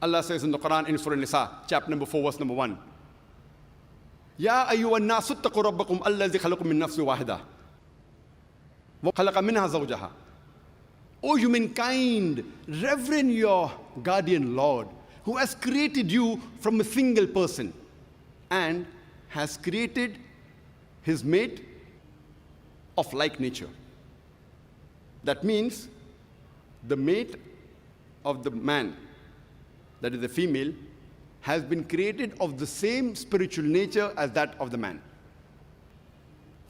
Allah says in the Quran in Surah Nisa, chapter number 4, verse number 1. Ya ayyuhan nasu ttaqu rabbakum alladhi khalaqakum min nafsin wahida wa khalaqa minha zawjaha. O humankind, reverend your guardian Lord, who has created you from a single person and has created his mate of like nature. That means the mate of the man, that is the female, has been created of the same spiritual nature as that of the man.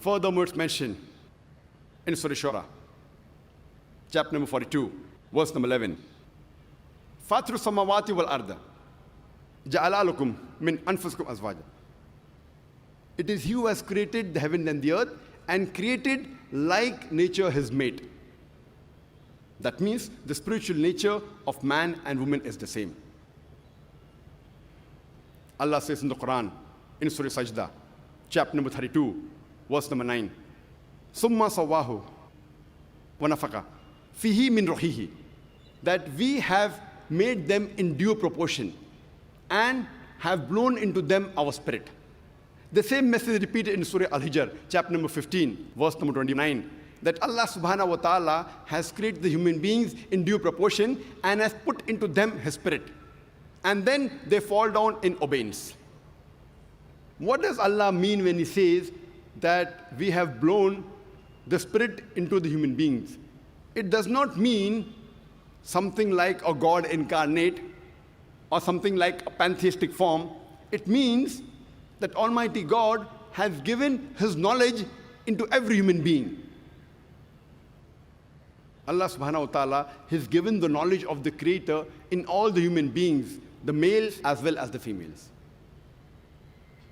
Furthermore, it's mentioned in Surah Shura, chapter number 42, verse number 11. Fatru samawati wal arda, ja'ala lakum min anfusikum azwaja. It is He who has created the heaven and the earth and created like nature his mate. That means the spiritual nature of man and woman is the same. Allah says in the Quran, in Surah Sajda, chapter number 32, verse number 9. Summa sawahu wa nafaka fihi min ruhihi. That we have made them in due proportion and have blown into them our spirit. The same message is repeated in Surah Al-Hijr, chapter number 15, verse number 29. That Allah subhanahu wa ta'ala has created the human beings in due proportion and has put into them His spirit. And then they fall down in obedience. What does Allah mean when He says that we have blown the spirit into the human beings? It does not mean something like a God incarnate or something like a pantheistic form. It means that Almighty God has given His knowledge into every human being. Allah subhanahu wa ta'ala has given the knowledge of the Creator in all the human beings, the males as well as the females.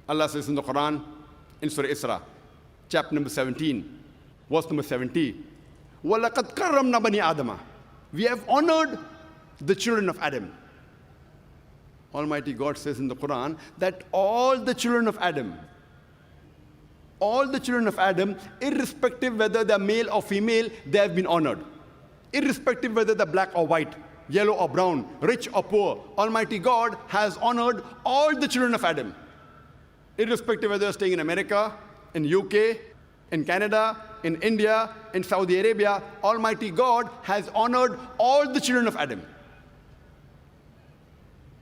Allah says in the Quran, in Surah Isra, chapter number 17, verse number 70, وَلَقَدْ كَرَّمْنَا بَنِي آدَمَ. We have honored the children of Adam. Almighty God says in the Quran that all the children of Adam, irrespective whether they're male or female, they have been honored. Irrespective whether they're black or white, yellow or brown, rich or poor, Almighty God has honored all the children of Adam. Irrespective whether they're staying in America, in UK, in Canada, in India, in Saudi Arabia, Almighty God has honored all the children of Adam.